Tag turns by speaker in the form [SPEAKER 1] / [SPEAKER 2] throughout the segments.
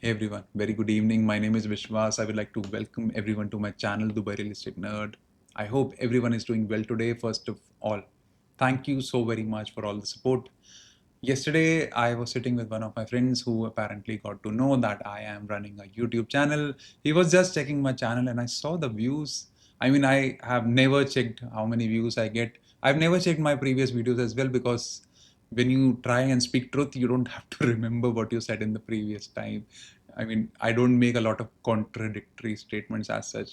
[SPEAKER 1] Hey everyone, very good evening. My name is Viswaas. I would like to welcome everyone to my channel, Dubai Real Estate Nerd. I hope everyone is doing well today. First of all, thank you so very much for all the support. Yesterday, I was sitting with one of my friends who apparently got to know that I am running a YouTube channel. He was just checking my channel and I saw the views. I mean, I have never checked how many views I get. I've never checked my previous videos as well because when you try and speak truth, you don't have to remember what you said in the previous time. I mean, I don't make a lot of contradictory statements as such.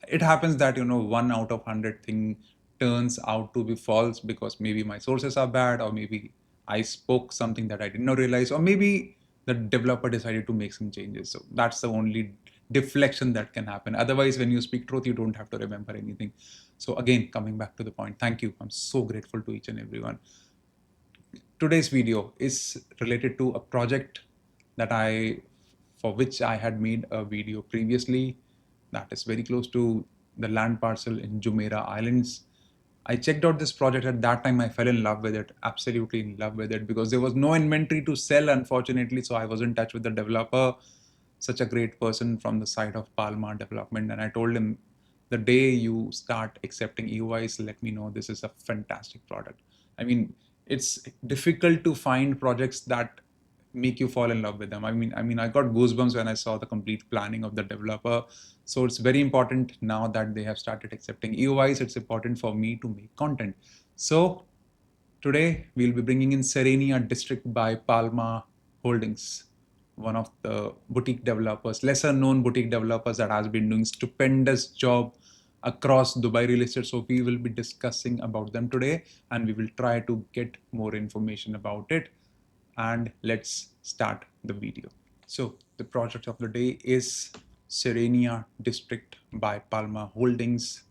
[SPEAKER 1] It happens that, 1 out of 100 thing turns out to be false because maybe my sources are bad, or maybe I spoke something that I did not realize, or maybe the developer decided to make some changes. So that's the only deflection that can happen. Otherwise, when you speak truth, you don't have to remember anything. So again, coming back to the point, thank you. I'm so grateful to each and everyone. Today's video is related to a project for which I had made a video previously that is very close to the land parcel in Jumeirah Islands. I checked out this project at that time. I fell in love with it, absolutely in love with it, because there was no inventory to sell, unfortunately. So I was in touch with the developer, such a great person from the side of Palma Development. And I told him, the day you start accepting EOIs, let me know. This is a fantastic product. I mean, it's difficult to find projects that make you fall in love with them. I got goosebumps when I saw the complete planning of the developer. So it's very important now that they have started accepting EOIs. It's important for me to make content. So today we'll be bringing in Serenia District by Palma Holdings, one of the boutique developers, lesser known boutique developers that has been doing stupendous job across Dubai real estate. So we will be discussing about them today and we will try to get more information about it. And let's start the video. So the project of the day is Serenia District by Palma Holdings.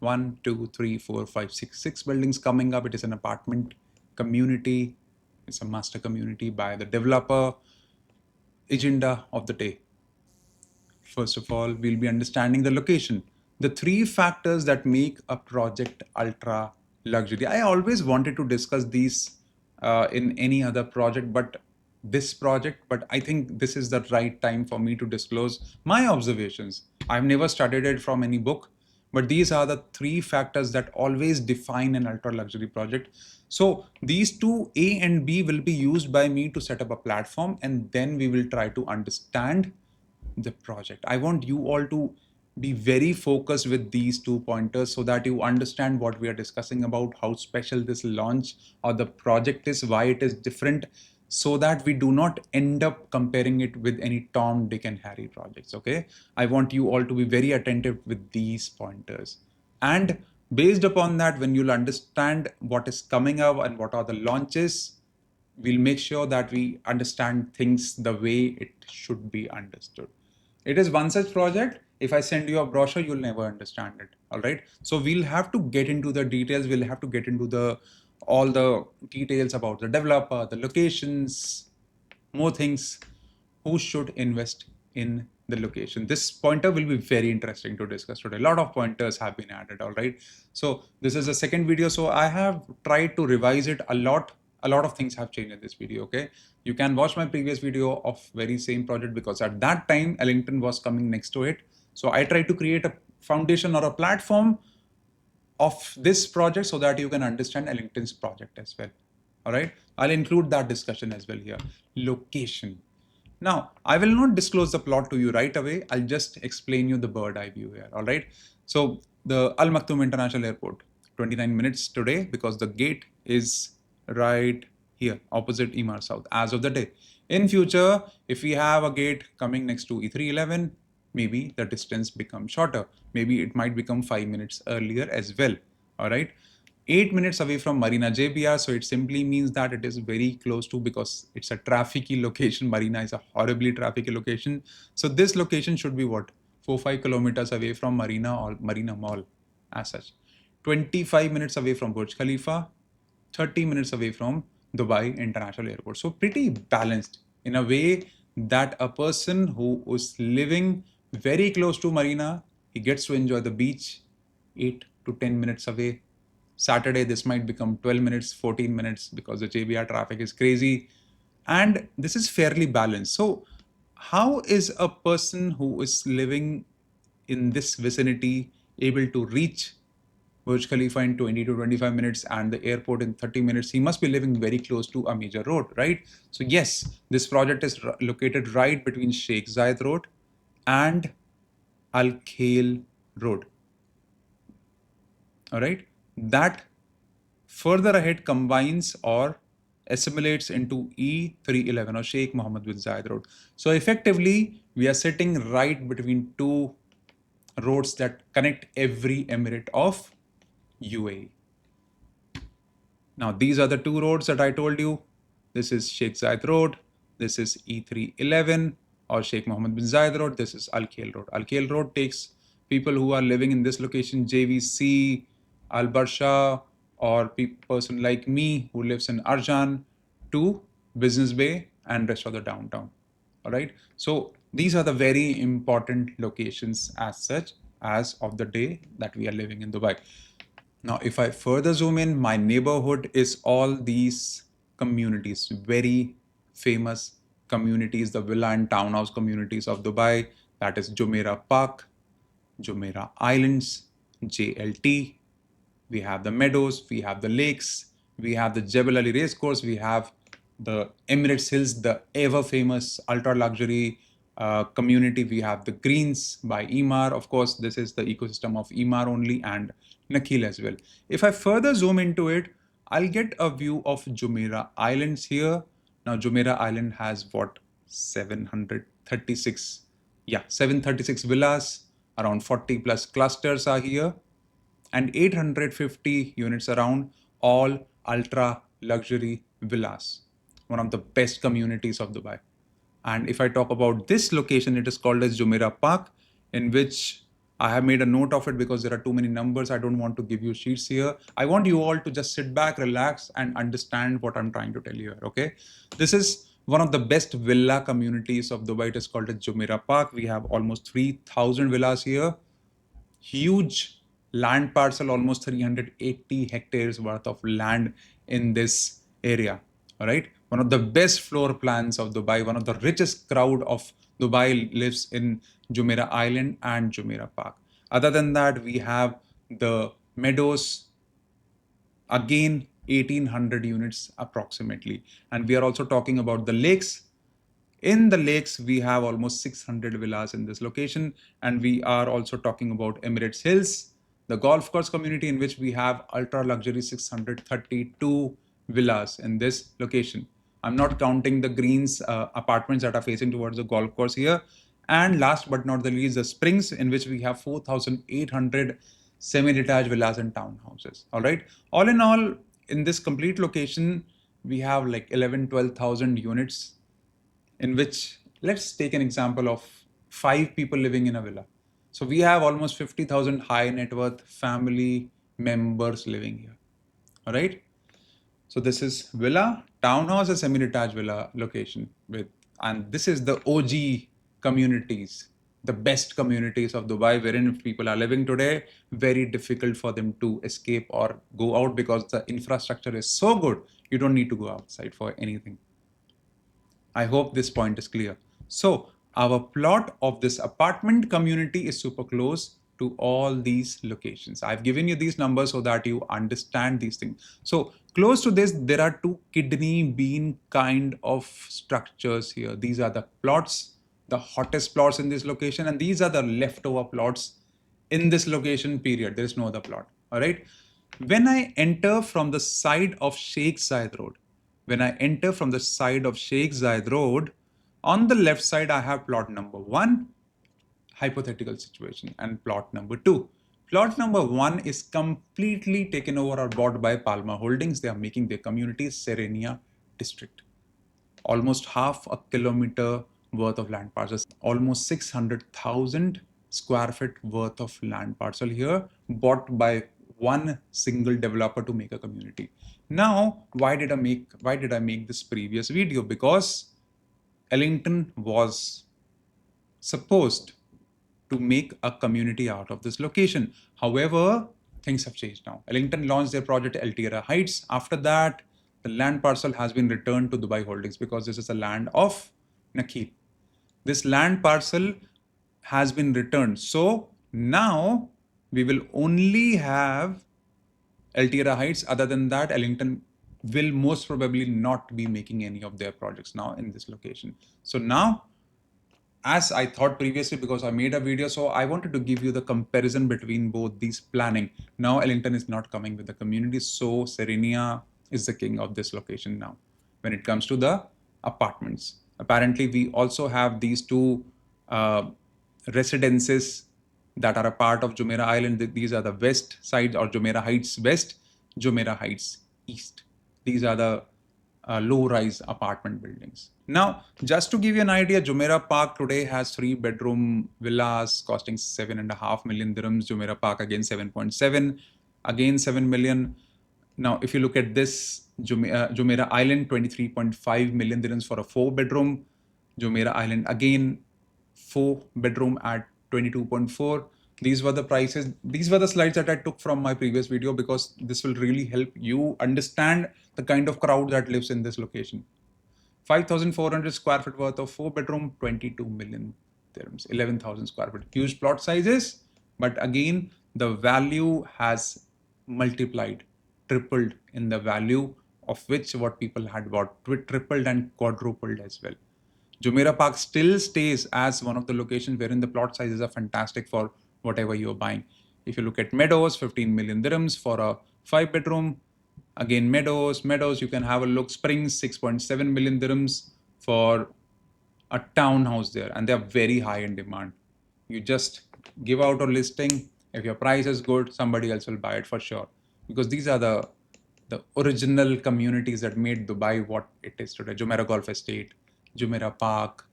[SPEAKER 1] 1, 2, 3, 4, 5, 6 buildings coming up. It is an apartment community. It's a master community by the developer. Agenda of the day. First of all, we'll be understanding the location. The three factors that make a project ultra luxury. I always wanted to discuss these in any other project, but I think this is the right time for me to disclose my observations. I've never studied it from any book, but these are the three factors that always define an ultra luxury project. So these two, A and B, will be used by me to set up a platform, and then we will try to understand the project. I want you all to be very focused with these two pointers so that you understand what we are discussing about, how special this launch or the project is, why it is different, so that we do not end up comparing it with any Tom, Dick, and Harry projects. Okay. I want you all to be very attentive with these pointers. And based upon that, when you'll understand what is coming up and what are the launches, we'll make sure that we understand things the way it should be understood. It is one such project. If I send you a brochure, you'll never understand it. All right. So we'll have to get into the details. We'll have to get into all the details about the developer, the locations, more things, who should invest in the location. This pointer will be very interesting to discuss today. A lot of pointers have been added. All right. So this is the second video. So I have tried to revise it a lot. A lot of things have changed in this video. Okay. You can watch my previous video of very same project because at that time Ellington was coming next to it. So I tried to create a foundation or a platform of this project so that you can understand Ellington's project as well. All right. I'll include that discussion as well here. Location. Now, I will not disclose the plot to you right away. I'll just explain you the bird eye view here. All right. So the Al Maktoum International Airport, 29 minutes today because the gate is right here opposite Emaar South as of the day. In future, if we have a gate coming next to E311, maybe the distance becomes shorter. Maybe it might become 5 minutes earlier as well. All right. 8 minutes away from Marina JBR. So it simply means that it is very close to, because it's a trafficy location. Marina is a horribly trafficy location. So this location should be what? 4-5 kilometers away from Marina or Marina Mall as such. 25 minutes away from Burj Khalifa, 30 minutes away from Dubai International Airport. So pretty balanced in a way that a person who is living very close to Marina, he gets to enjoy the beach 8 to 10 minutes away. Saturday, this might become 12 minutes, 14 minutes because the JBR traffic is crazy. And this is fairly balanced. So how is a person who is living in this vicinity able to reach Burj Khalifa in 20 to 25 minutes and the airport in 30 minutes? He must be living very close to a major road, right? So yes, this project is located right between Sheikh Zayed Road and Al Khail Road. All right, that further ahead combines or assimilates into E311 or Sheikh Mohammed bin Zayed Road. So effectively, we are sitting right between two roads that connect every emirate of UAE. Now, these are the two roads that I told you. This is Sheikh Zayed Road. This is E311 or Sheikh Mohammed bin Zayed Road. This is Al Khail Road. Al Khail Road takes people who are living in this location, JVC, Al Barsha, or person like me who lives in Arjan, to Business Bay and rest of the downtown. All right. So these are the very important locations as such as of the day that we are living in Dubai. Now, if I further zoom in, my neighborhood is all these communities, very famous communities, the villa and townhouse communities of Dubai. That is Jumeirah Park, Jumeirah Islands, JLT. We have the meadows, we have the lakes, we have the Jebel Ali racecourse, we have the Emirates Hills, the ever famous ultra luxury community. We have the Greens by Emaar. Of course, this is the ecosystem of Emaar only, and Nakhil as well. If I further zoom into it, I'll get a view of Jumeirah Islands here. Now, Jumeirah Island has what? 736, 736 villas, around 40 plus clusters are here, and 850 units around, all ultra luxury villas. One of the best communities of Dubai. And if I talk about this location, it is called as Jumeirah Park, in which I have made a note of it because there are too many numbers. I don't want to give you sheets here. I want you all to just sit back, relax, and understand what I'm trying to tell you here, okay? This is one of the best villa communities of Dubai. It is called as Jumeirah Park. We have almost 3,000 villas here. Huge land parcel, almost 380 hectares worth of land in this area. All right. One of the best floor plans of Dubai, one of the richest crowd of Dubai lives in Jumeirah Island and Jumeirah Park. Other than that, we have the meadows, again 1800 units approximately. And we are also talking about the lakes. In the lakes, we have almost 600 villas in this location. And we are also talking about Emirates Hills, the golf course community, in which we have ultra luxury 632 villas in this location. I'm not counting the greens apartments that are facing towards the golf course here. And last but not the least, the Springs, in which we have 4,800 semi-detached villas and townhouses. All right. All in all, in this complete location, we have like 12,000 units, in which, let's take an example of 5 people living in a villa. So we have almost 50,000 high net worth family members living here. All right. So this is villa, townhouse, a semi-detached villa location with, and this is the OG communities, the best communities of Dubai, wherein if people are living today, very difficult for them to escape or go out because the infrastructure is so good. You don't need to go outside for anything. I hope this point is clear. So our plot of this apartment community is super close to all these locations. I've given you these numbers so that you understand these things. So close to this, there are two kidney bean kind of structures here. These are the plots, the hottest plots in this location, and these are the leftover plots in this location, period. There is no other plot. All right. When I enter from the side of Sheikh Zayed Road, when I enter from the side of Sheikh Zayed Road, on the left side, I have plot number 1, hypothetical situation, and plot number 2. Plot number 1 is completely taken over or bought by Palma Holdings. They are making their community Serenia District. Almost half a kilometer worth of land parcels, almost 600,000 square feet worth of land parcel here, bought by one single developer to make a community. Now, why did I make this previous video? Because Ellington was supposed to make a community out of this location. However, things have changed now. Ellington launched their project Altiera Heights. After that, the land parcel has been returned to Dubai Holdings because this is the land of Nakhil. This land parcel has been returned. So now we will only have Altira Heights. Other than that, Ellington will most probably not be making any of their projects now in this location. So now, as I thought previously, because I made a video, so I wanted to give you the comparison between both these planning. Now Ellington is not coming with the community, so Serenia is the king of this location now when it comes to the apartments. Apparently, we also have these two residences that are a part of Jumeirah Island. These are the west side, or Jumeirah Heights West, Jumeirah Heights East. These are the low-rise apartment buildings. Now, just to give you an idea, Jumeirah Park today has 3-bedroom villas costing 7.5 million dirhams. Jumeirah Park again 7.7, again 7 million. Now, if you look at this, Jumeirah Island 23.5 million dirhams for a 4-bedroom. Jumeirah Island again 4-bedroom at 22.4. These were the prices. These were the slides that I took from my previous video, because this will really help you understand the kind of crowd that lives in this location. 5,400 square feet worth of 4-bedroom, 22 million dirhams, 11,000 square feet. Huge plot sizes, but again, the value has multiplied, tripled in the value of which what people had bought, tripled and quadrupled as well. Jumeirah Park still stays as one of the locations wherein the plot sizes are fantastic for whatever you're buying. If you look at Meadows, 15 million dirhams for a 5-bedroom. Again, Meadows, you can have a look. Springs, 6.7 million dirhams for a townhouse there, and they are very high in demand. You just give out a listing. If your price is good, somebody else will buy it for sure, because these are the original communities that made Dubai what it is today. Jumeirah Golf Estate, Jumeirah Park,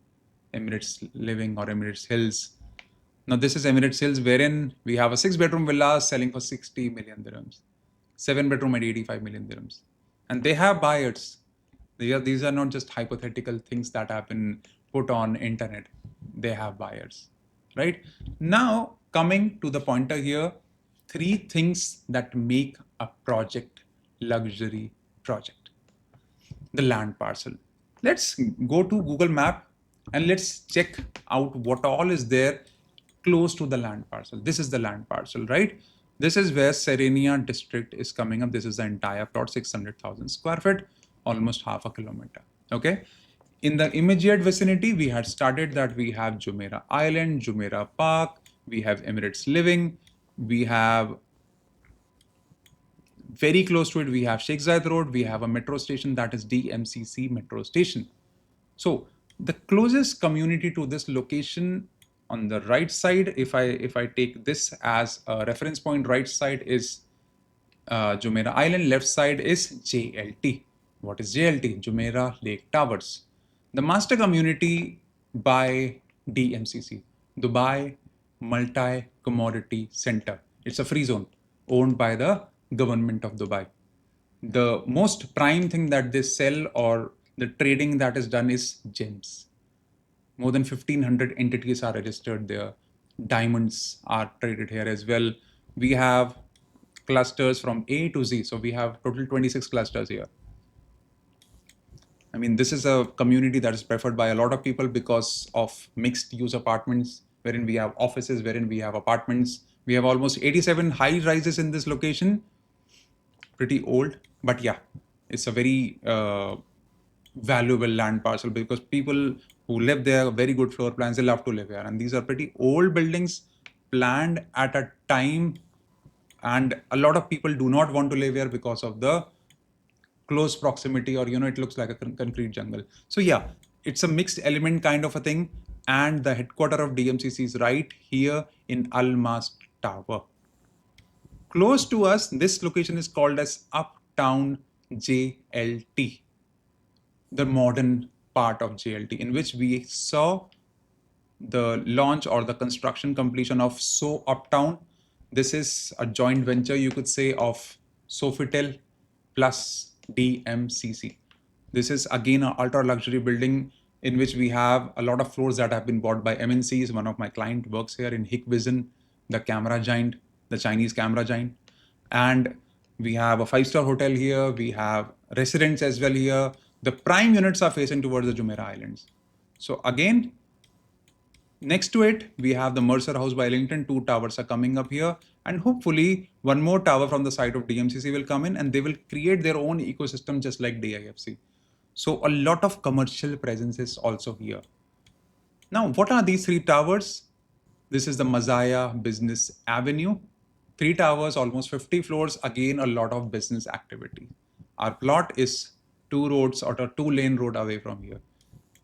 [SPEAKER 1] Emirates Living or Emirates Hills. Now this is Emirates Hills, wherein we have a 6-bedroom villa selling for 60 million dirhams, 7-bedroom at 85 million dirhams, and they have buyers. These are not just hypothetical things that have been put on internet. They have buyers, right? Now coming to the pointer here, 3 things that make a project luxury project. The land parcel. Let's go to Google Map and let's check out what all is there close to the land parcel. This is the land parcel, right? This is where Serenia District is coming up. This is the entire plot, 600,000 square feet, almost half a kilometer. Okay. In the immediate vicinity, we had started that we have Jumeirah Island, Jumeirah Park, we have Emirates Living, we have very close to it, we have Sheikh Zayed Road, we have a metro station, that is DMCC metro station. So the closest community to this location on the right side, if I take this as a reference point, right side is Jumeirah Island, left side is JLT. What is JLT? Jumeirah Lake Towers. The master community by DMCC, Dubai Multi Commodity Center. It's a free zone owned by the government of Dubai. The most prime thing that they sell or the trading that is done is gems. More than 1,500 entities are registered there. Diamonds are traded here as well. We have clusters from A to Z. So we have total 26 clusters here. I mean, this is a community that is preferred by a lot of people because of mixed use apartments, wherein we have offices, wherein we have apartments. We have almost 87 high rises in this location. Pretty old, but yeah, it's a very valuable land parcel because people who live there, very good floor plans, they love to live here. And these are pretty old buildings planned at a time, and a lot of people do not want to live here because of the close proximity, or it looks like a concrete jungle. So yeah, it's a mixed element kind of a thing. And the headquarter of DMCC is right here in Al Mas Tower. Close to us, this location is called as Uptown JLT, the modern part of JLT, in which we saw the launch or the construction completion of So Uptown. This is a joint venture, you could say, of Sofitel plus DMCC. This is again an ultra luxury building in which we have a lot of floors that have been bought by MNCs. One of my clients works here in Hikvision, the camera giant, the Chinese camera giant. And we have a 5-star hotel here. We have residents as well here. The prime units are facing towards the Jumeirah Islands. So again, Next to it, we have the Mercer House by Ellington. 2 towers are coming up here. And hopefully, one more tower from the side of DMCC will come in and they will create their own ecosystem just like DIFC. So a lot of commercial presence is also here. Now, what are these 3 towers? This is the Mazaya Business Avenue. 3 towers, almost 50 floors. Again, a lot of business activity. Our plot is 2 roads or a 2-lane road away from here.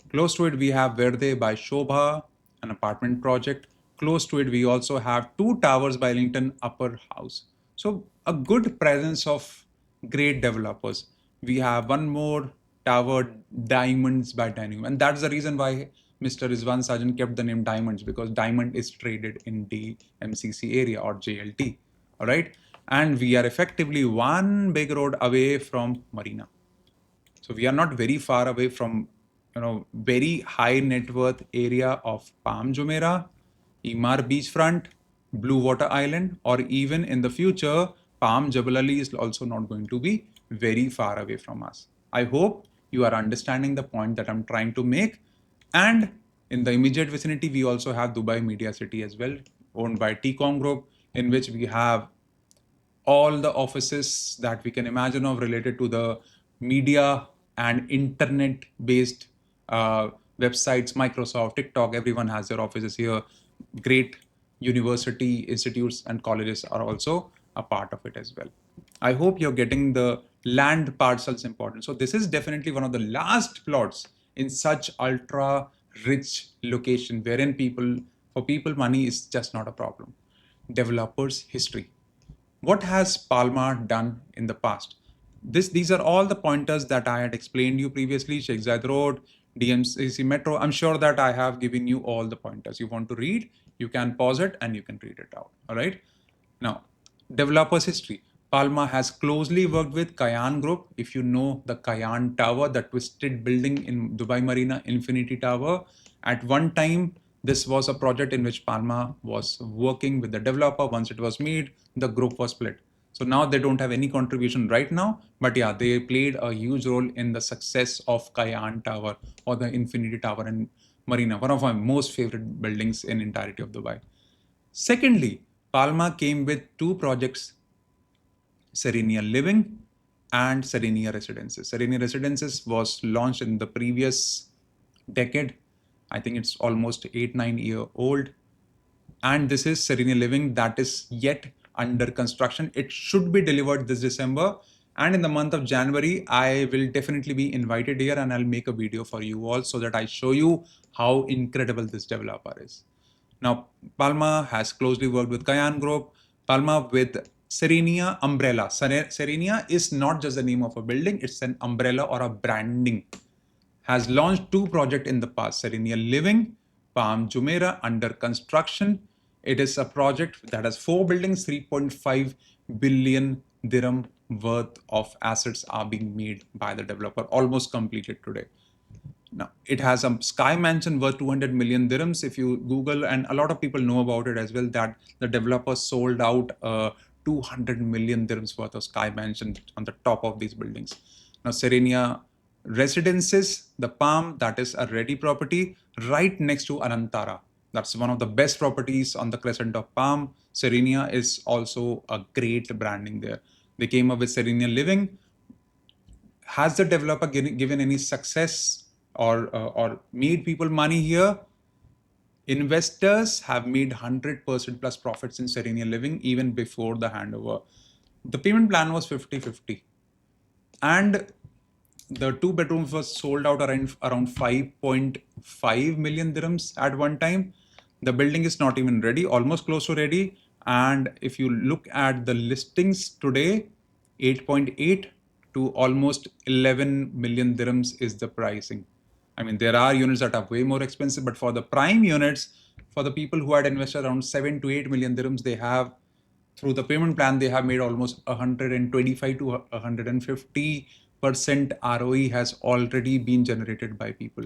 [SPEAKER 1] Close to it, we have Verde by Shobha, an apartment project. Close to it, we also have 2 towers by Ellington Upper House. So a good presence of great developers. We have one more tower, Diamonds by Dynamo. And that's the reason why Mr. Rizwan Sajan kept the name Diamonds, because diamond is traded in the MCC area or JLT. All right. And we are effectively one big road away from Marina. So we are not very far away from, very high net worth area of Palm Jumeirah, Imar Beachfront, Blue Water Island, or even in the future, Palm Jebel Ali is also not going to be very far away from us. I hope you are understanding the point that I'm trying to make. And in the immediate vicinity, we also have Dubai Media City as well, owned by TCOM Group, in which we have all the offices that we can imagine of related to the media and internet based websites. Microsoft, TikTok, everyone has their offices here. Great university institutes and colleges are also a part of it as well. I hope you're getting the land parcels important. So this is definitely one of the last plots in such ultra rich location wherein for people money is just not a problem. Developers history. What has Palma done in the past? These are all the pointers that I had explained you previously. Sheikh Zayed Road, DMCC Metro. I'm sure that I have given you all the pointers. You want to read, you can pause it and you can read it out. All right. Now, developers history. Palma has closely worked with Kayan Group. If you know the Kayan Tower, the twisted building in Dubai Marina, Infinity Tower, at one time, this was a project in which Palma was working with the developer. Once it was made, the group was split. So now they don't have any contribution right now, but yeah, they played a huge role in the success of Kayan Tower or the Infinity Tower in Marina, one of my most favorite buildings in entirety of Dubai. Secondly, Palma came with 2 projects, Serenia Living and Serenia Residences. Serenia Residences was launched in the previous decade. I think it's almost 8-9 year old. And this is Serenia Living that is yet under construction. It should be delivered this December. And in the month of January, I will definitely be invited here and I'll make a video for you all so that I show you how incredible this developer is. Now, Palma has closely worked with Kayan Group, Palma with Serenia Umbrella. Serenia is not just the name of a building, it's an umbrella or a branding. Has launched 2 projects in the past, Serenia Living, Palm Jumeirah under construction. It is a project that has 4 buildings, 3.5 billion dirham worth of assets are being made by the developer, almost completed today. Now, it has a sky mansion worth 200 million dirhams. If you Google, and a lot of people know about it as well, that the developer sold out 200 million dirhams worth of sky mansion on the top of these buildings. Now, Serenia Residences, the Palm, that is a ready property right next to Anantara. That's one of the best properties on the crescent of Palm. Serenia is also a great branding there. They came up with Serenia Living. Has the developer given any success or made people money here? Investors have made 100% plus profits in Serenia Living even before the handover. The payment plan was 50-50. And the 2 bedrooms was sold out around 5.5 million dirhams at one time. The building is not even ready, almost close to ready. And if you look at the listings today, 8.8 to almost 11 million dirhams is the pricing. I mean, there are units that are way more expensive, but for the prime units, for the people who had invested around 7 to 8 million dirhams, they have, through the payment plan, they have made almost 125 to 150% ROE has already been generated by people.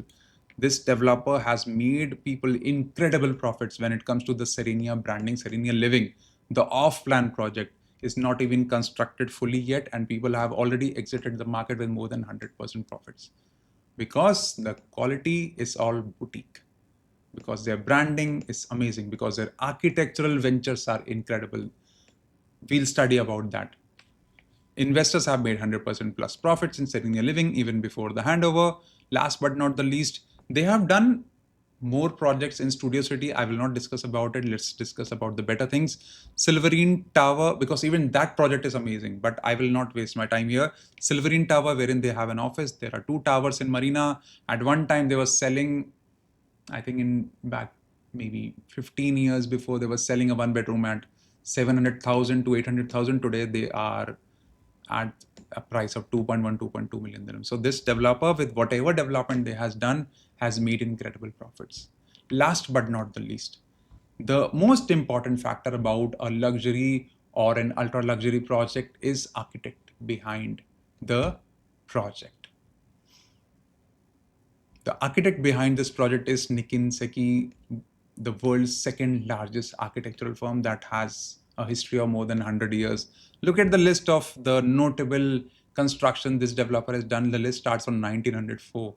[SPEAKER 1] This developer has made people incredible profits when it comes to the Serenia branding, Serenia Living. The off-plan project is not even constructed fully yet, and people have already exited the market with more than 100% profits because the quality is all boutique. because their branding is amazing, because their architectural ventures are incredible. We'll study about that. Investors have made 100% plus profits in Serenia Living even before the handover. Last but not the least, they have done more projects in Studio City. I will not discuss about it. Let's discuss about the better things. Silverine Tower, because even that project is amazing, but I will not waste my time here. Silverine Tower, wherein they have an office. There are 2 towers in Marina. At one time, they were selling, I think in back maybe 15 years before, they were selling a 1 bedroom at 700,000 to 800,000. Today, they are at a price of 2.1, 2.2 million dirhams. So this developer, with whatever development they has done, has made incredible profits. Last but not the least, the most important factor about a luxury or an ultra luxury project is architect behind the project. The architect behind this project is Nikin Sethi, the world's second largest architectural firm that has a history of more than 100 years. Look at the list of the notable construction this developer has done. The list starts on 1904.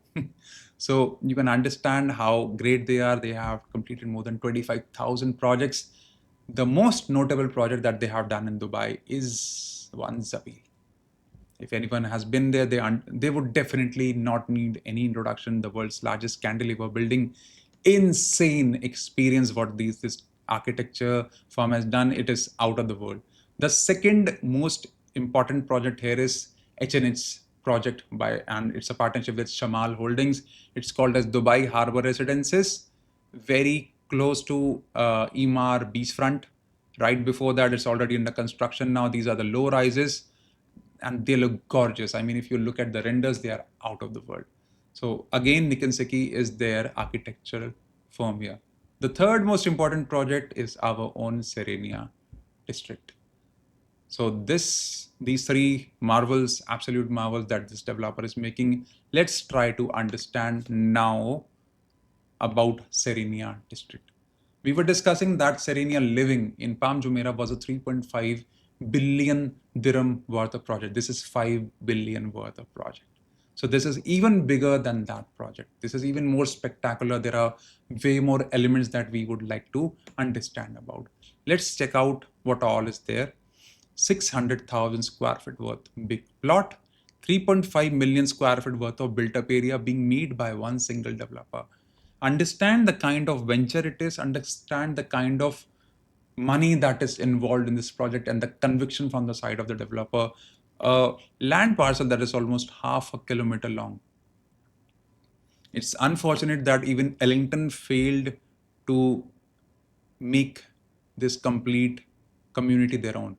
[SPEAKER 1] So you can understand how great they are. They have completed more than 25,000 projects. The most notable project that they have done in Dubai is One Zabil. If anyone has been there, they would definitely not need any introduction. The world's largest cantilever building. Insane experience what this architecture firm has done. It is out of the world. The second most important project here is H&H project and it's a partnership with Palma Holdings. It's called as Dubai Harbour Residences, very close to Emaar beachfront. Right before that, it's already under construction now. These are the low rises and they look gorgeous. I mean, if you look at the renders, they are out of the world. So again, Nikin Sethi is their architectural firm here. The third most important project is our own Serenia District. So these 3 marvels, absolute marvels that this developer is making, let's try to understand now about Serenia District. We were discussing that Serenia Living in Palm Jumeirah was a 3.5 billion dirham worth of project. This is 5 billion worth of project. So this is even bigger than that project. This is even more spectacular. There are way more elements that we would like to understand about. Let's check out what all is there. 600,000 square feet worth big plot, 3.5 million square feet worth of built up area being made by one single developer. Understand the kind of venture it is, understand the kind of money that is involved in this project and the conviction from the side of the developer. A land parcel that is almost half a kilometer long. It's unfortunate that even Ellington failed to make this complete community their own,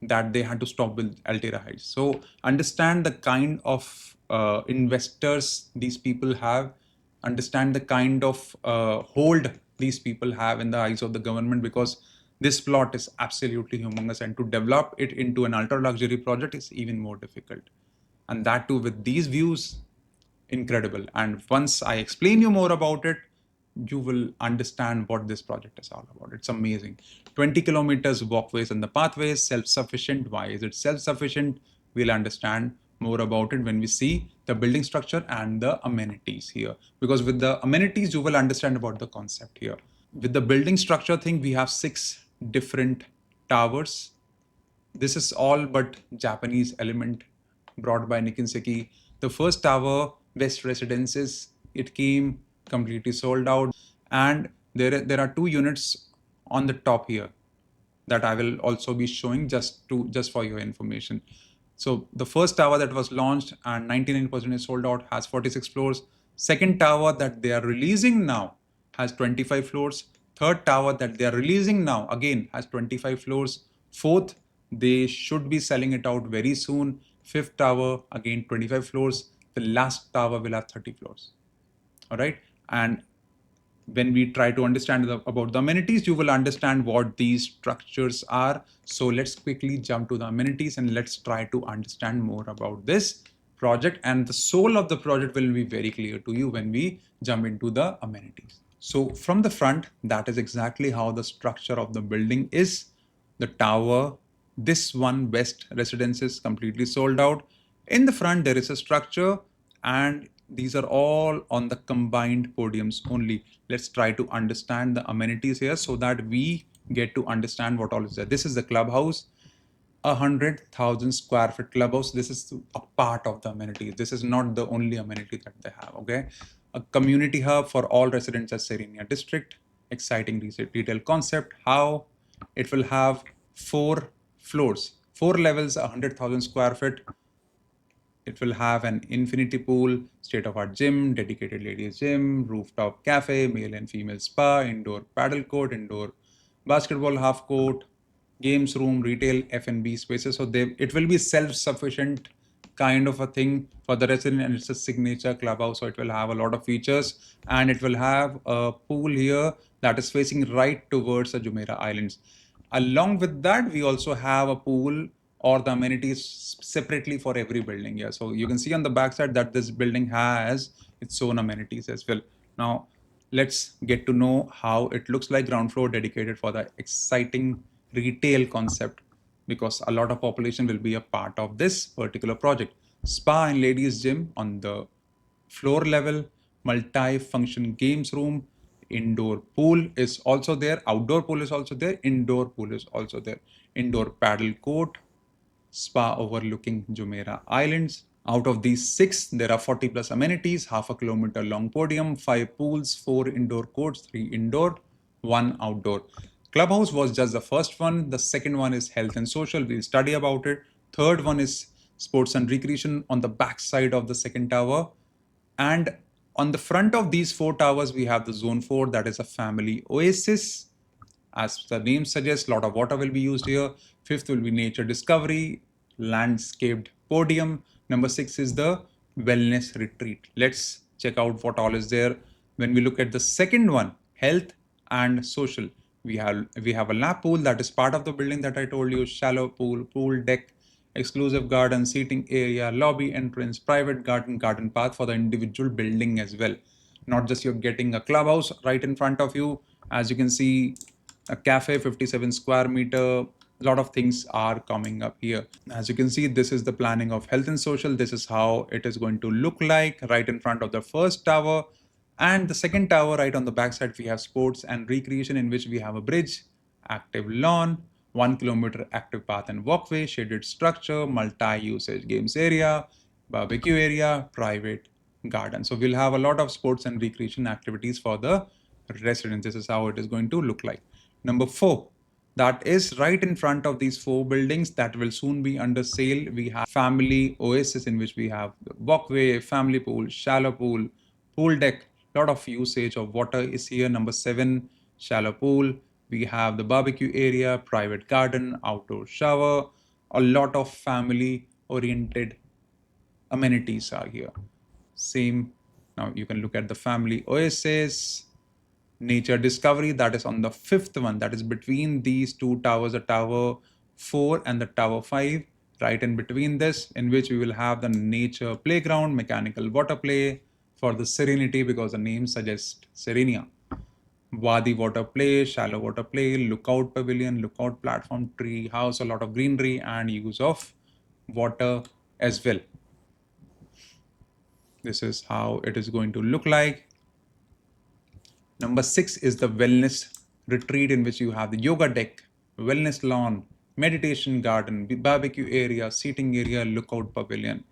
[SPEAKER 1] that they had to stop with Altera Heights. So understand the kind of investors these people have, understand the kind of hold these people have in the eyes of the government, because this plot is absolutely humongous, and to develop it into an ultra luxury project is even more difficult. And that too with these views, incredible. And once I explain you more about it, you will understand what this project is all about. It's amazing. 20 kilometers walkways and the pathways, self-sufficient. Why is it self-sufficient? We'll understand more about it when we see the building structure and the amenities here. Because with the amenities, you will understand about the concept here. With the building structure thing, we have 6 different towers. This is all but Japanese element brought by Nikin Sethi. The first tower, West Residences, it came completely sold out. And there are 2 units on the top here that I will also be showing just for your information. So the first tower that was launched and 99% is sold out has 46 floors. Second tower that they are releasing now has 25 floors. Third tower that they are releasing now again has 25 floors. Fourth, they should be selling it out very soon. Fifth tower, again 25 floors. The last tower will have 30 floors. All right. And when we try to understand about the amenities, you will understand what these structures are. So let's quickly jump to the amenities and let's try to understand more about this project. And the soul of the project will be very clear to you when we jump into the amenities. So from the front, that is exactly how the structure of the building is. The tower, this one West Residence is completely sold out. In the front, there is a structure, and These are all on the combined podiums only. Let's try to understand the amenities here so that we get to understand what all is there. This is the clubhouse, 100,000 square foot clubhouse. This is a part of the amenities. This is not the only amenity that they have. Okay, a community hub for all residents at Serenia District. Exciting retail concept. How it will have 4 floors, 4 levels, 100,000 square feet. It will have an infinity pool, state-of-art gym, dedicated ladies gym, rooftop cafe, male and female spa, indoor paddle court, indoor basketball half court, games room, retail, F&B spaces. So it will be self-sufficient kind of a thing for the resident, and it's a signature clubhouse. So it will have a lot of features, and it will have a pool here that is facing right towards the Jumeirah Islands. Along with that, we also have a pool or the amenities separately for every building. Yeah, so you can see on the backside that this building has its own amenities as well. Now, let's get to know how it looks like. Ground floor dedicated for the exciting retail concept, because a lot of population will be a part of this particular project. Spa and ladies gym on the floor level, multi-function games room, indoor pool is also there, outdoor pool is also there, indoor pool is also there, indoor paddle court, spa overlooking Jumeirah Islands. Out of these 6, there are 40 plus amenities, half a kilometer long podium, 5 pools, 4 indoor courts, 3 indoor, 1 outdoor. Clubhouse was just the first one. The second one is health and social. We'll study about it. Third one is sports and recreation on the back side of the second tower. And on the front of these 4 towers, we have the zone 4, that is a family oasis. As the name suggests, a lot of water will be used here. Fifth will be nature discovery, landscaped podium. Number 6 is the wellness retreat. Let's check out what all is there. When we look at the second one, health and social, we have a lap pool that is part of the building that I told you, shallow pool, pool deck, exclusive garden, seating area, lobby entrance, private garden, garden path for the individual building as well. Not just you're getting a clubhouse right in front of you. As you can see, a cafe, 57 square meter, a lot of things are coming up here. As you can see, this is the planning of health and social. This is how it is going to look like right in front of the first tower. And the second tower right on the backside, we have sports and recreation, in which we have a bridge, active lawn, 1 kilometer active path and walkway, shaded structure, multi-usage games area, barbecue area, private garden. So we'll have a lot of sports and recreation activities for the residents. This is how it is going to look like. Number 4, that is right in front of these 4 buildings that will soon be under sale. We have family oasis, in which we have the walkway, family pool, shallow pool, pool deck. Lot of usage of water is here. Number 7, shallow pool. We have the barbecue area, private garden, outdoor shower. A lot of family oriented amenities are here. Same. Now you can look at the family oasis, nature discovery, that is on the 5th one, that is between these 2 towers, the tower 4 and the tower 5, right in between this, in which we will have the nature playground, mechanical water play for the serenity, because the name suggests Serenia. Wadi water play, shallow water play, lookout pavilion, lookout platform, tree house, a lot of greenery and use of water as well. This is how it is going to look like. Number 6 is the wellness retreat, in which you have the yoga deck, wellness lawn, meditation garden, barbecue area, seating area, lookout pavilion.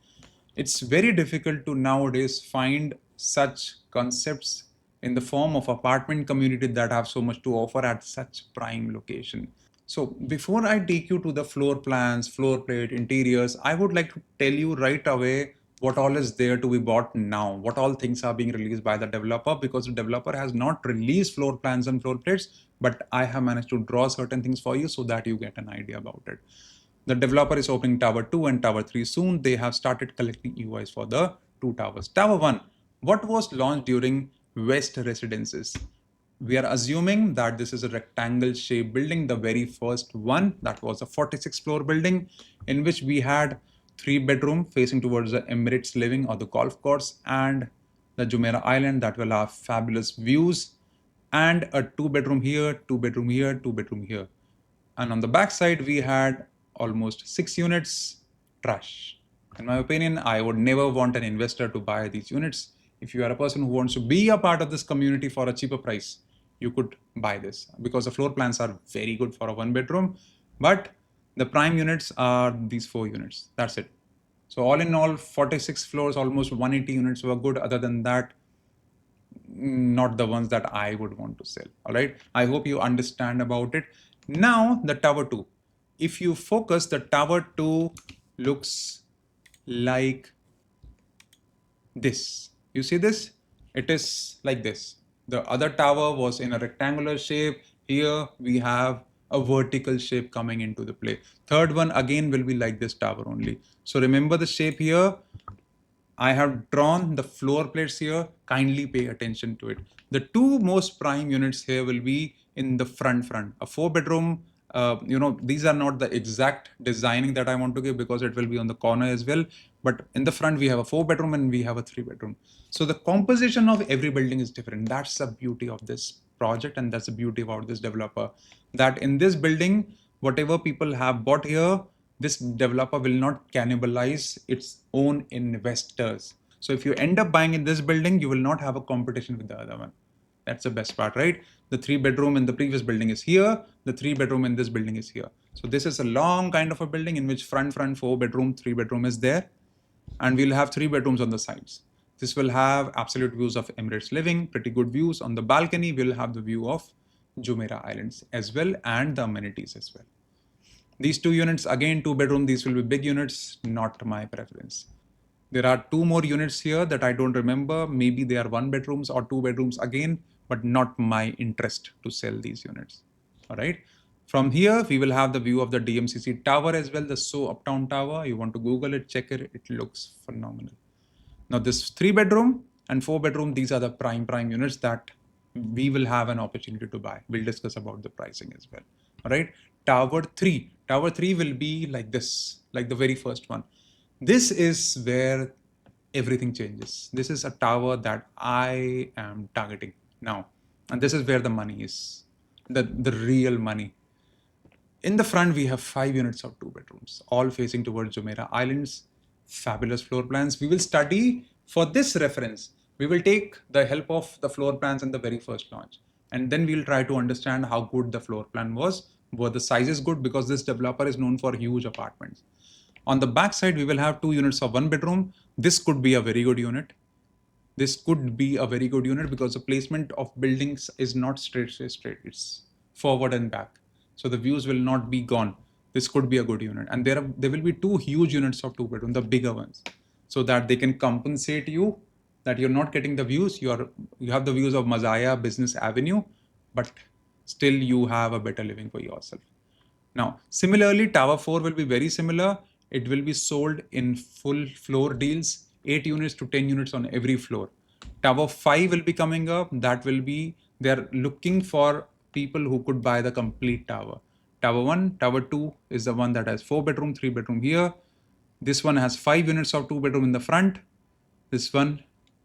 [SPEAKER 1] It's very difficult to nowadays find such concepts in the form of apartment community that have so much to offer at such prime location. So before I take you to the floor plans, floor plate, interiors, I would like to tell you right away what all is there to be bought now, what all things are being released by the developer, because the developer has not released floor plans and floor plates, but I have managed to draw certain things for you so that you get an idea about it. The developer is opening Tower 2 and Tower 3 soon. They have started collecting EOIs for the 2 towers. Tower 1, what was launched during West Residences? We are assuming that this is a rectangle shaped building, the very first one. That was a 46 floor building, in which we had 3 bedroom facing towards the Emirates Living or the golf course, and the Jumeirah Island that will have fabulous views, and a 2 bedroom here, 2 bedroom here, 2 bedroom here. And on the back side, we had almost 6 units, trash. In my opinion, I would never want an investor to buy these units. If you are a person who wants to be a part of this community for a cheaper price, you could buy this because the floor plans are very good for a one bedroom, but the prime units are these 4 units. That's it. So all in all, 46 floors, almost 180 units were good. Other than that, not the ones that I would want to sell. All right. I hope you understand about it. Now the tower 2. If you focus, the tower 2 looks like this. You see this? It is like this. The other tower was in a rectangular shape. Here we have a vertical shape coming into the play. Third one again will be like this tower only. So remember the shape here. I have drawn the floor plates here. Kindly pay attention to it. The two most prime units here will be in the front. A 4 bedroom, these are not the exact designing that I want to give because it will be on the corner as well. But in the front, we have a 4 bedroom and we have a 3 bedroom. So the composition of every building is different. That's the beauty of this project and that's the beauty about this developer. That in this building, whatever people have bought here, this developer will not cannibalize its own investors. So if you end up buying in this building, you will not have a competition with the other one. That's the best part, right? The 3 bedroom in the previous building is here. The 3 bedroom in this building is here. So this is a long kind of a building in which front, 4 bedroom, 3 bedroom is there. And we'll have 3 bedrooms on the sides. This will have absolute views of Emirates Living, pretty good views. On the balcony, we'll have the view of Jumeirah Islands as well and the amenities as well. These 2 units, again, 2 bedroom, these will be big units, not my preference. There are 2 more units here that I don't remember. Maybe they are 1 bedrooms or 2 bedrooms again, but not my interest to sell these units. All right. From here, we will have the view of the DMCC tower as well, the So Uptown Tower. You want to Google it, check it. It looks phenomenal. Now this 3 bedroom and 4 bedroom, these are the prime units that we will have an opportunity to buy. We'll discuss about the pricing as well. All right. Tower 3 will be like this, like the very first one. This is where everything changes. This is a tower that I am targeting now. And this is where the money is, the real money. In the front, we have 5 units of 2 bedrooms, all facing towards Jumeirah Islands. Fabulous floor plans. We will study for this reference. We will take the help of the floor plans in the very first launch. And then we'll try to understand how good the floor plan was. Were the sizes good? Because this developer is known for huge apartments. On the back side, we will have 2 units of 1 bedroom. This could be a very good unit. This could be a very good unit because the placement of buildings is not straight. It's forward and back. So the views will not be gone. This could be a good unit. And there will be 2 huge units of 2 bedroom, the bigger ones, so that they can compensate you that you're not getting the views. You have the views of Mazaya Business Avenue, but still you have a better living for yourself. Now, similarly, Tower 4 will be very similar. It will be sold in full floor deals, 8 units to 10 units on every floor. Tower 5 will be coming up. That will be, they're looking for people who could buy the complete tower. Tower 1, Tower 2 is the one that has 4 bedroom, 3 bedroom here. This one has 5 units of 2 bedroom in the front. This one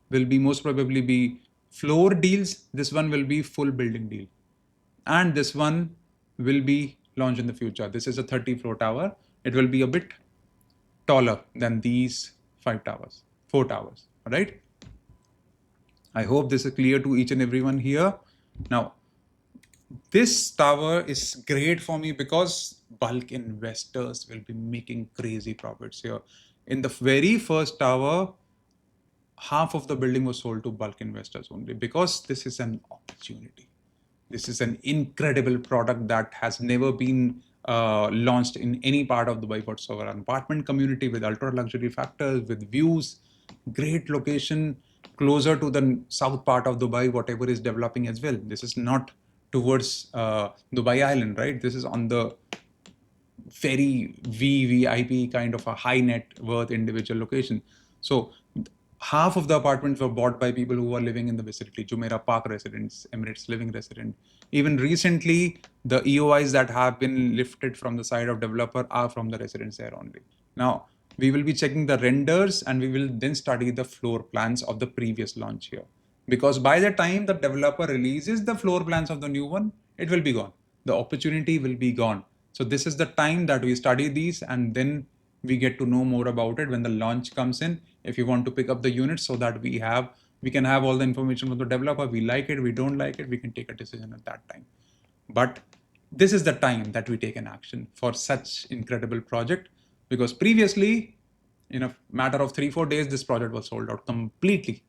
[SPEAKER 1] will be most probably be floor deals. This one will be full building deal. And this one will be launched in the future. This is a 30-floor tower. It will be a bit taller than these 4 towers, all right? I hope this is clear to each and everyone here. Now, this tower is great for me because bulk investors will be making crazy profits here. In the very first tower, half of the building was sold to bulk investors only because this is an opportunity. This is an incredible product that has never been launched in any part of Dubai whatsoever. An apartment community with ultra luxury factors, with views, great location, closer to the south part of Dubai, whatever is developing as well. This is not towards Dubai Island, right? This is on the very VVIP kind of a high net worth individual location. So half of the apartments were bought by people who are living in the vicinity, Jumeirah Park residents, Emirates Living resident. Even recently, the EOIs that have been lifted from the side of developer are from the residents there only. Now, we will be checking the renders and we will then study the floor plans of the previous launch here. Because by the time the developer releases the floor plans of the new one, it will be gone. The opportunity will be gone. So this is the time that we study these and then we get to know more about it when the launch comes in. If you want to pick up the units, so that we can have all the information from the developer. We like it, we don't like it, we can take a decision at that time. But this is the time that we take an action for such incredible project, because previously, in a matter of 3-4 days, this project was sold out completely.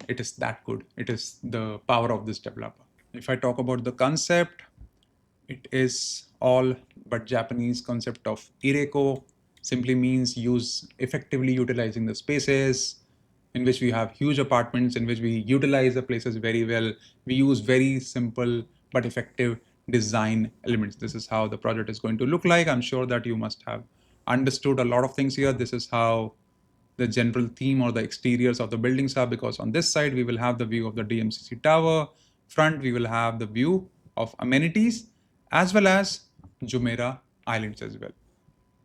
[SPEAKER 1] It is that good. It is the power of this developer. If I talk about the concept, it is all but Japanese concept of ireko. Simply means use effectively utilizing the spaces, in which we have huge apartments, in which we utilize the places very well. We use very simple but effective design elements. This is how the project is going to look like. I'm sure that you must have understood a lot of things here. This is how the general theme or the exteriors of the buildings are, because on this side we will have the view of the DMCC tower. Front we will have the view of amenities as well as Jumeirah Islands as well.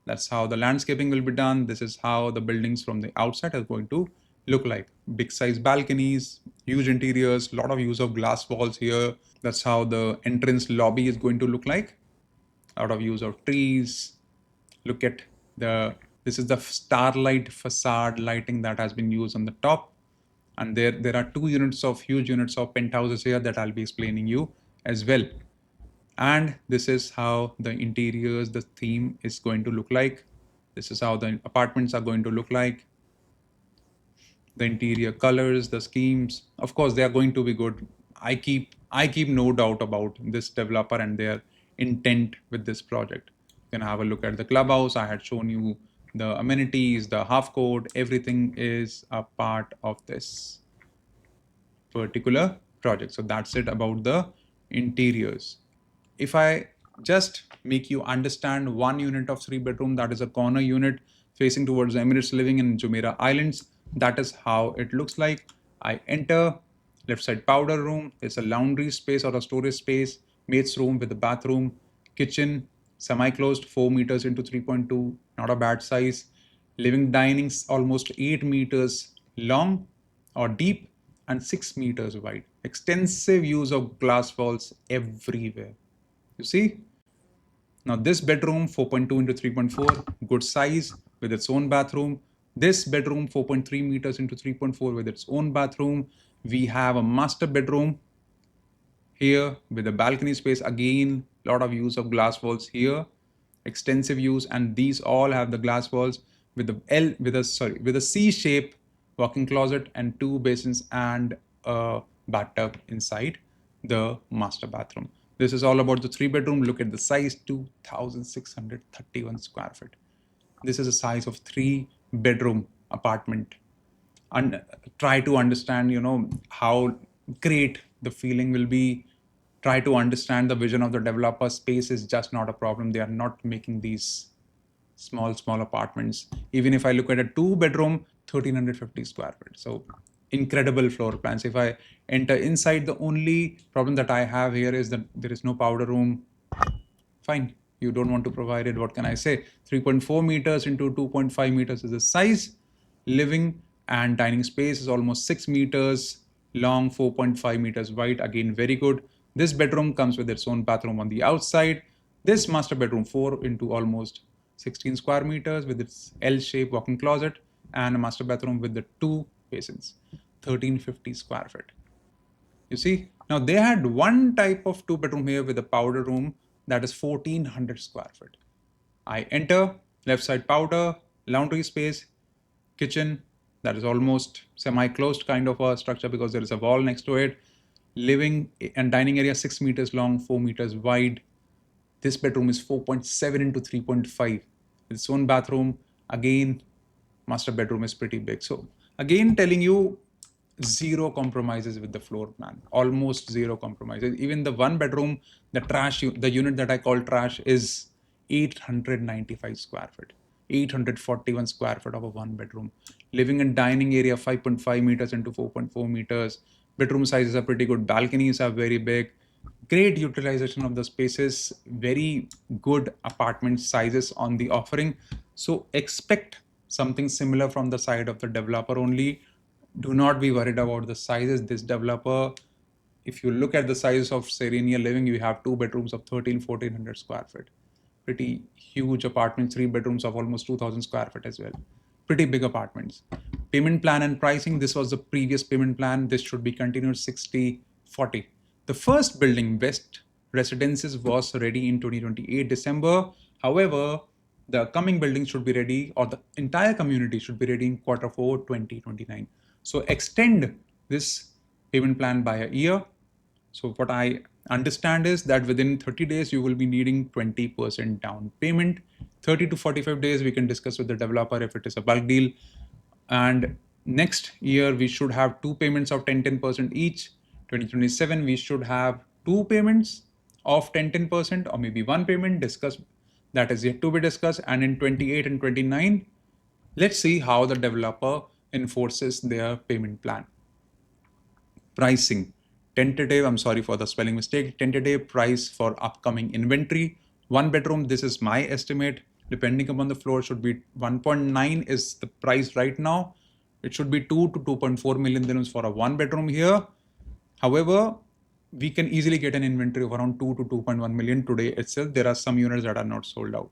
[SPEAKER 1] That's how the landscaping will be done. This is how the buildings from the outside are going to look like. Big size balconies, huge interiors, a lot of use of glass walls here. That's how the entrance lobby is going to look like. A lot of use of trees. Look at this is the starlight facade lighting that has been used on the top. And there are huge units of penthouses here that I'll be explaining you as well. And this is how the interiors, the theme is going to look like. This is how the apartments are going to look like. The interior colors, the schemes, of course, they are going to be good. I keep no doubt about this developer and their intent with this project. You can have a look at the clubhouse. I had shown you the amenities, the half court, everything is a part of this particular project. So that's it about the interiors. If I just make you understand one unit of 3 bedroom, that is a corner unit facing towards Emirates Living in Jumeirah Islands. That is how it looks like. I enter, left side powder room. There's a laundry space or a storage space, maid's room with a bathroom, kitchen, semi-closed, 4 meters into 3.2, not a bad size. Living dining, almost 8 meters long or deep and 6 meters wide. Extensive use of glass walls everywhere. You see? Now this bedroom 4.2 into 3.4, good size with its own bathroom. This bedroom 4.3 meters into 3.4 with its own bathroom. We have a master bedroom here with a balcony space. Again, a lot of use of glass walls here, extensive use, and these all have the glass walls with a C shape walk-in closet and 2 basins and a bathtub inside the master bathroom. This is all about the 3 bedroom. Look at the size, 2,631 square feet. This is the size of 3 bedroom apartment. And try to understand, how great the feeling will be. Try to understand the vision of the developer. Space is just not a problem. They are not making these small apartments. Even if I look at a 2 bedroom, 1,350 square feet. So incredible floor plans. If I enter inside, the only problem that I have here is that there is no powder room. Fine, you don't want to provide it. What can I say? 3.4 meters into 2.5 meters is the size. Living and dining space is almost 6 meters long, 4.5 meters wide. Again, very good. This bedroom comes with its own bathroom on the outside. This master bedroom 4 into almost 16 square meters with its L-shaped walk-in closet and a master bathroom with the 2 basins, 1,350 square feet. You see, now they had one type of 2 bedroom here with a powder room that is 1,400 square feet. I enter, left side powder, laundry space, kitchen, that is almost semi-closed kind of a structure because there is a wall next to it. Living and dining area 6 meters long, 4 meters wide. This bedroom is 4.7 into 3.5 with its own bathroom. Again, master bedroom is pretty big. So again, telling you zero compromises with the floor plan, almost zero compromises. Even the 1 bedroom, the unit that I call trash is 895 square feet, 841 square feet of a 1 bedroom. Living and dining area 5.5 meters into 4.4 meters. Bedroom sizes are pretty good. Balconies are very big. Great utilization of the spaces. Very good apartment sizes on the offering. So expect something similar from the side of the developer only. Do not be worried about the sizes. This developer, if you look at the size of Serenia Living, you have 2 bedrooms of 1,400 square feet. Pretty huge apartments, 3 bedrooms of almost 2,000 square feet as well. Pretty big apartments. Payment plan and pricing, this was the previous payment plan. This should be continued 60/40. The first building, West Residences, was ready in 2028 December. However, the coming building should be ready, or the entire community should be ready in Q4 2029. So extend this payment plan by a year. So what I understand is that within 30 days, you will be needing 20% down payment. 30 to 45 days, we can discuss with the developer if it is a bulk deal. And next year, we should have two payments of 10% each. 2027, we should have two payments of 10%, or maybe one payment. Discuss that is yet to be discussed. And in 28 and 29, let's see how the developer enforces their payment plan. Pricing. Tentative, I'm sorry for the spelling mistake, tentative price for upcoming inventory. 1 bedroom, this is my estimate, depending upon the floor, should be 1.9 is the price right now. It should be 2 to 2.4 million dirhams for a 1 bedroom here. However, we can easily get an inventory of around 2 to 2.1 million today itself. There are some units that are not sold out.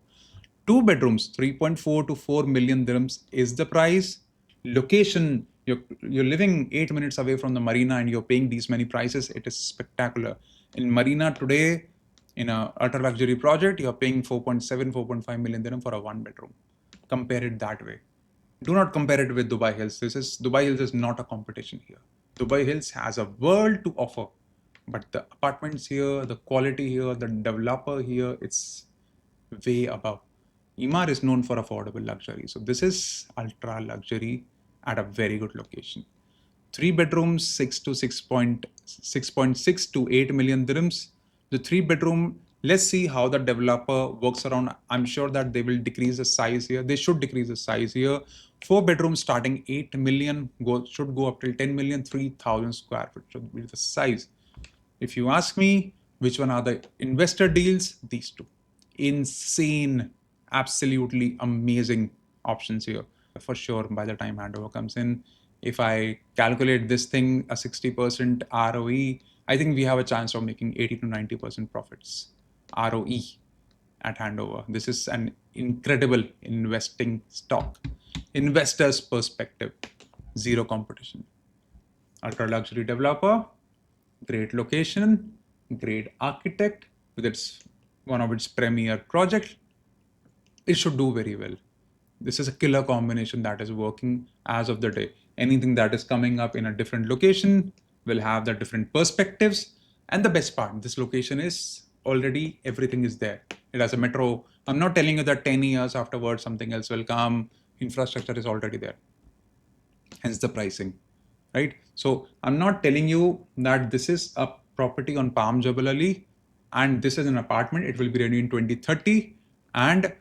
[SPEAKER 1] 2 bedrooms, 3.4 to 4 million dirhams is the price. Location, you're living 8 minutes away from the marina and you're paying these many prices. It is spectacular. In marina today, in a ultra luxury project, you're paying 4.7, 4.5 million dirham for a 1 bedroom. Compare it that way. Do not compare it with Dubai Hills. Dubai Hills is not a competition here. Dubai Hills has a world to offer, but the apartments here, the quality here, the developer here, it's way above. Emaar is known for affordable luxury. So this is ultra luxury at a very good location. 3 bedrooms, 6 to 8 million dirhams. The 3 bedroom, let's see how the developer works around. I'm sure that they will decrease the size here. They should decrease the size here. 4 bedrooms starting 8 million, should go up till 10 million, 3,000 square feet should be the size. If you ask me, which one are the investor deals? These two. Insane, absolutely amazing options here. For sure, by the time handover comes in, if I calculate this thing, a 60% ROE, I think we have a chance of making 80 to 90% profits. ROE at handover. This is an incredible investing stock. Investor's perspective, zero competition. Ultra luxury developer, great location, great architect with one of its premier projects. It should do very well. This is a killer combination that is working as of the day. Anything that is coming up in a different location will have the different perspectives. And the best part, this location is already, everything is there. It has a metro. I'm not telling you that 10 years afterwards, something else will come. Infrastructure is already there. Hence the pricing, right? So I'm not telling you that this is a property on Palm Jebel Ali and this is an apartment. It will be ready in 2030 and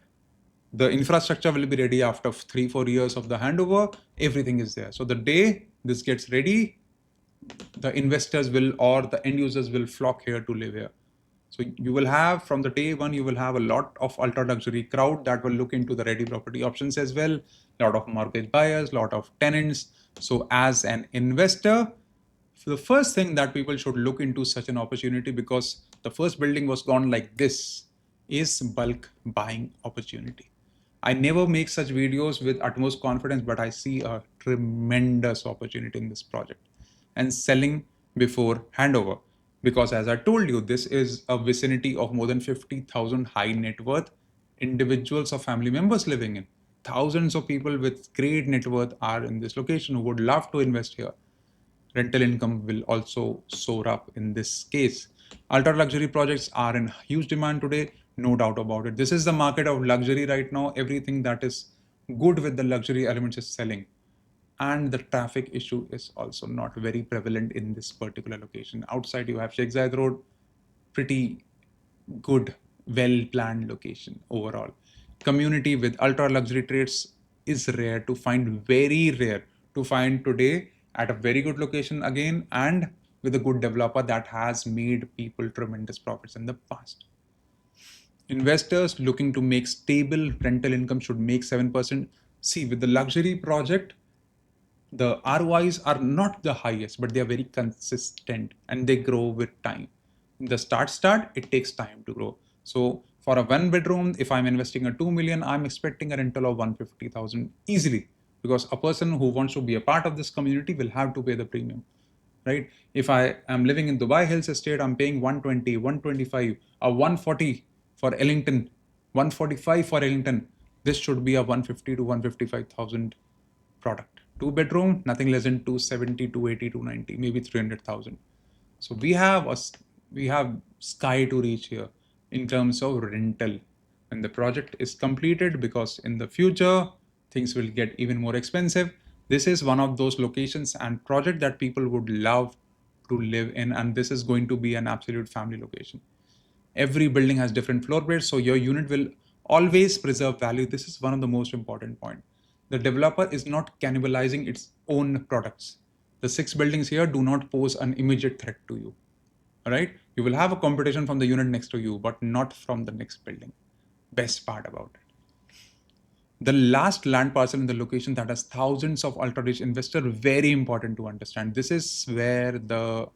[SPEAKER 1] the infrastructure will be ready after 3-4 years of the handover. Everything is there. So the day this gets ready, the investors will, or the end users will flock here to live here. So you will have, from the day one, you will have a lot of ultra luxury crowd that will look into the ready property options as well. A lot of mortgage buyers, a lot of tenants. So as an investor, the first thing that people should look into such an opportunity, because the first building was gone like this, is bulk buying opportunity. I never make such videos with utmost confidence, but I see a tremendous opportunity in this project and selling before handover. Because as I told you, this is a vicinity of more than 50,000 high net worth individuals or family members living in. Thousands of people with great net worth are in this location who would love to invest here. Rental income will also soar up in this case. Ultra luxury projects are in huge demand today, no doubt about it. This is the market of luxury right now. Everything that is good with the luxury elements is selling. And the traffic issue is also not very prevalent in this particular location. Outside you have Sheikh Zayed Road, pretty good, well-planned location overall. Community with ultra luxury traits is rare to find, very rare to find today at a very good location again and with a good developer that has made people tremendous profits in the past. Investors looking to make stable rental income should make 7%. See, with the luxury project, the ROIs are not the highest, but they are very consistent and they grow with time. In the start, it takes time to grow. So For a 1 bedroom, if I'm investing a 2 million, I'm expecting a rental of 150,000 easily, because a person who wants to be a part of this community will have to pay the premium, right? If I am living in Dubai Hills Estate, I'm paying 120, 125, a 140 for Ellington, 145 for Ellington. This should be a 150 to 155,000 product. 2 bedroom, nothing less than 270, 280, 290, maybe 300,000. So we have sky to reach here in terms of rental when the project is completed, because in the future things will get even more expensive. This is one of those locations and project that people would love to live in, and this is going to be an absolute family location. Every building has different floor plates, so your unit will always preserve value. This is one of the most important point. The developer is not cannibalizing its own products. The 6 buildings here do not pose an immediate threat to you. All right, you will have a competition from the unit next to you, but not from the next building. Best part about it. The last land parcel in the location that has thousands of ultra rich investors, very important to understand. This is where the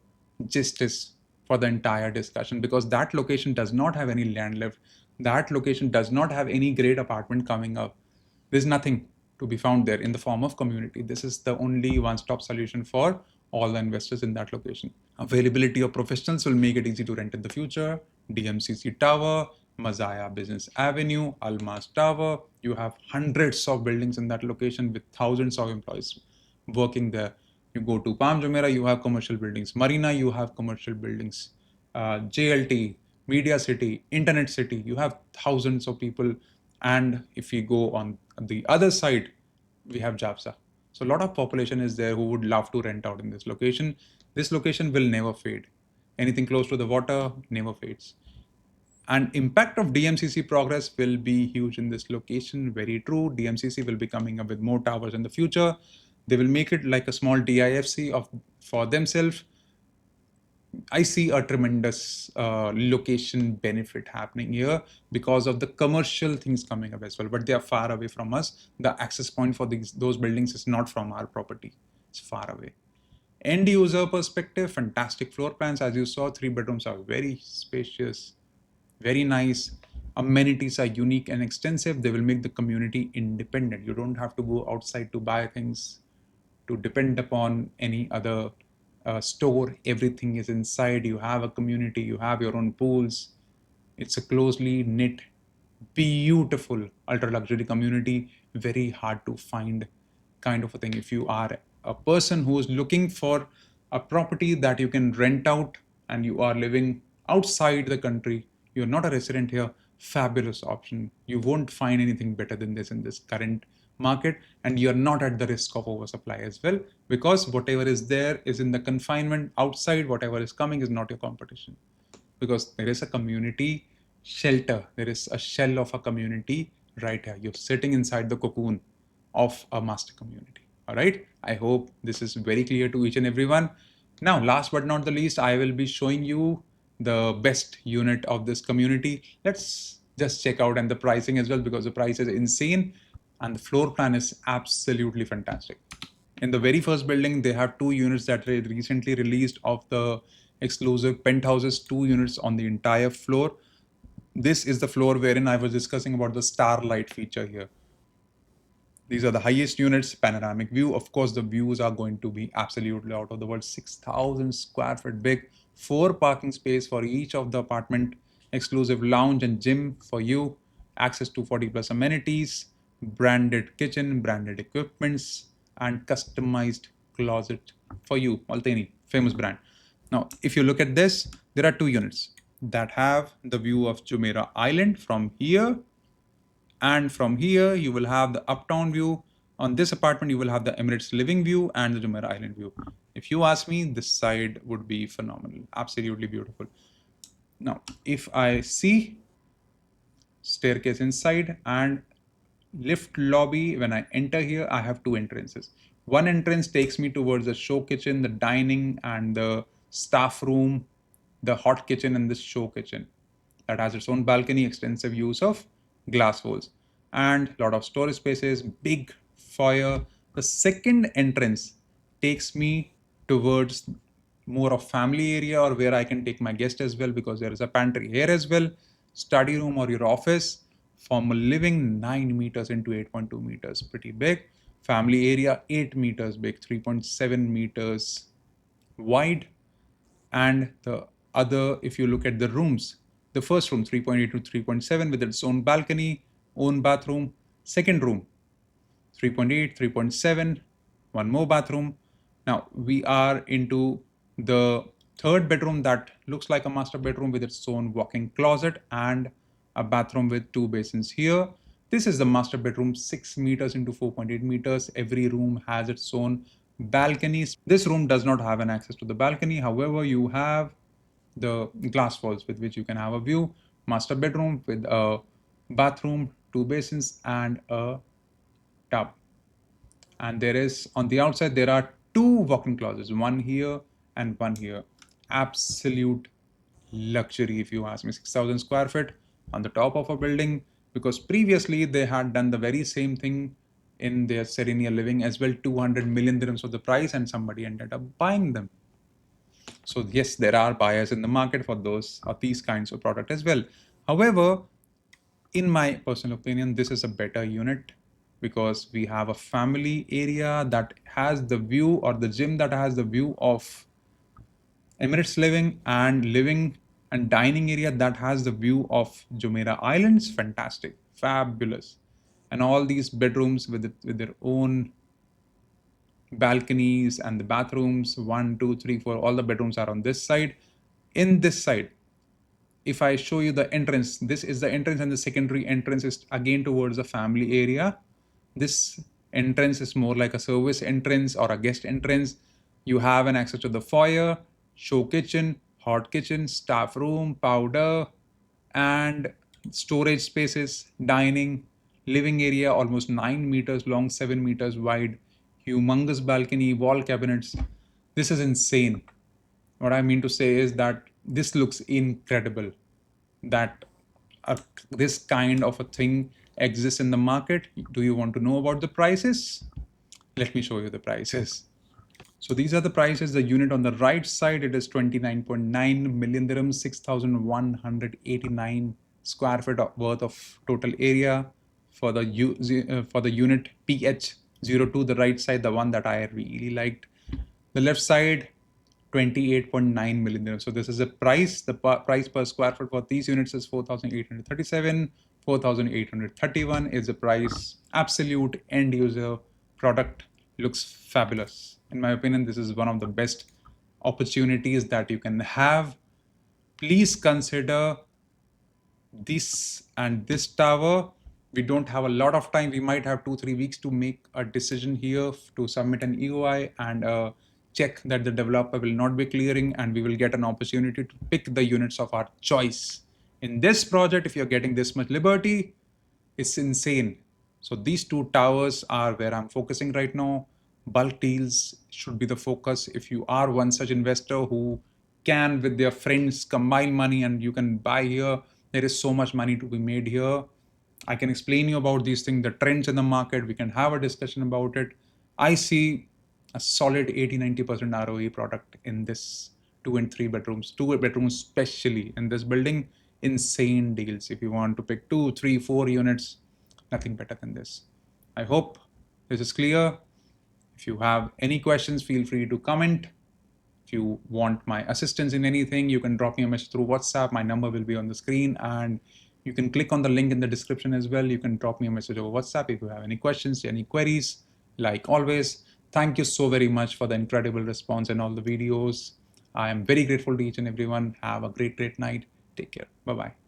[SPEAKER 1] gist is for the entire discussion, because that location does not have any land left. That location does not have any great apartment coming up. There's nothing to be found there in the form of community. This is the only one-stop solution for all the investors in that location. Availability of professionals will make it easy to rent in the future. DMCC Tower, Mazaya Business Avenue, Almas Tower. You have hundreds of buildings in that location with thousands of employees working there. You go to Palm Jumeirah, you have commercial buildings. Marina, you have commercial buildings. JLT, Media City, Internet City, you have thousands of people. And if you go on the other side, we have Japsa. So a lot of population is there who would love to rent out in this location. This location will never fade. Anything close to the water never fades. And impact of DMCC progress will be huge in this location. Very true. DMCC will be coming up with more towers in the future. They will make it like a small DIFC for themselves. I see a tremendous location benefit happening here because of the commercial things coming up as well, but they are far away from us. The access point for those buildings is not from our property. It's far away. End user perspective, fantastic floor plans. As you saw, 3 bedrooms are very spacious, very nice. Amenities are unique and extensive. They will make the community independent. You don't have to go outside to buy things, to depend upon any other store. Everything is inside. You have a community, you have your own pools. It's a closely knit, beautiful ultra luxury community. Very hard to find kind of a thing. If you are a person who is looking for a property that you can rent out and you are living outside the country, you're not a resident here, fabulous option. You won't find anything better than this in this current market, and you're not at the risk of oversupply as well, because whatever is there is in the confinement. Outside, whatever is coming is not your competition, because there is a community shelter. There is a shell of a community right here. You're sitting inside the cocoon of a master community. All right. I hope this is very clear to each and everyone. Now, last but not the least, I will be showing you the best unit of this community. Let's just check out, and the pricing as well, because the price is insane and the floor plan is absolutely fantastic. In the very first building, they have 2 units that were recently released of the exclusive Penthouses, 2 units on the entire floor. This is the floor wherein I was discussing about the starlight feature here. These are the highest units, panoramic view. Of course, the views are going to be absolutely out of the world. 6,000 square feet big, 4 parking space for each of the apartment, exclusive lounge and gym for you, access to 40 plus amenities, branded kitchen, branded equipments, and customized closet for you. Alteni, famous brand. Now, if you look at this, there are 2 units that have the view of Jumeirah Island from here, and from here you will have the uptown view. On this apartment you will have the Emirates living view and the Jumeirah Island view. If you ask me, this side would be phenomenal, absolutely beautiful. Now if I see staircase inside and lift lobby, when I enter here I have 2 entrances. One entrance takes me towards the show kitchen, the dining, and the staff room, the hot kitchen, and the show kitchen that has its own balcony, extensive use of glass walls, and a lot of storage spaces, big foyer. The second entrance takes me towards more of family area, or where I can take my guest as well, because there is a pantry here as well. study room or your office. Formal living 9 meters into 8.2 meters, pretty big. Family area 8 meters big, 3.7 meters wide. And the other, if you look at the rooms, the first room 3.8 to 3.7 with its own balcony, own bathroom. Second room 3.8, 3.7, one more bathroom. Now we are into the third bedroom that looks like a master bedroom with its own walk-in closet and a bathroom with two basins here. This is the master bedroom, 6 meters into 4.8 meters. Every room has its own balconies. This room does not have an access to the balcony. However, you have the glass walls with which you can have a view. Master bedroom with a bathroom, two basins, and a tub. And there is, on the outside, there are two walk-in closets, one here and one here. Absolute luxury, if you ask me. 6,000 square feet on the top of a building, because previously they had done the very same thing in their Serenia Living as well. 200 million dirhams of the price, and somebody ended up buying them. So yes, there are buyers in the market for those or these kinds of product as well. However, in my personal opinion, this is a better unit because we have a family area that has the view, or the gym that has the view of Emirates living and dining area that has the view of Jumeirah Islands. Fantastic, fabulous. And all these bedrooms with their own balconies and the bathrooms, 1, 2, 3, 4, all the bedrooms are on this side. In this side, if I show you the entrance, this is the entrance, and the secondary entrance is again towards the family area. This entrance is more like a service entrance or a guest entrance. You have an access to the foyer, show kitchen, hot kitchen, staff room, powder, and storage spaces, dining, living area, almost 9 meters long, 7 meters wide, humongous balcony, wall cabinets. This is insane. What I mean to say is that this looks incredible, that this kind of a thing exists in the market. Do you want to know about the prices? Let me show you the prices. So these are the prices. The unit on the right side, it is 29.9 million dirhams, 6,189 square feet worth of total area for the unit PH02, the right side, the one that I really liked. The left side, 28.9 million dirhams. So this is a price. The price per square foot for these units is 4,837. 4,831 is the price. Absolute end user product, looks fabulous. In my opinion, this is one of the best opportunities that you can have. Please consider this and this tower. We don't have a lot of time. We might have 2-3 weeks to make a decision here, to submit an EOI and check that the developer will not be clearing, and we will get an opportunity to pick the units of our choice. In this project, if you're getting this much liberty, it's insane. So these two towers are where I'm focusing right now. Bulk deals should be the focus. If you are one such investor who can, with their friends, combine money and you can buy here, there is so much money to be made here. I can explain you about these things, the trends in the market. We can have a discussion about it. I see a solid 80-90% ROE product in this 2 and 3 bedrooms, 2 bedrooms especially in this building. Insane deals. If you want to pick 2, 3, 4 units, nothing better than this. I hope this is clear. If you have any questions, feel free to comment. If you want my assistance in anything, you can drop me a message through WhatsApp. My number will be on the screen, and you can click on the link in the description as well. You can drop me a message over WhatsApp if you have any questions, any queries. Like always, thank you so very much for the incredible response in all the videos. I am very grateful to each and everyone. Have a great night. Take care. Bye-bye.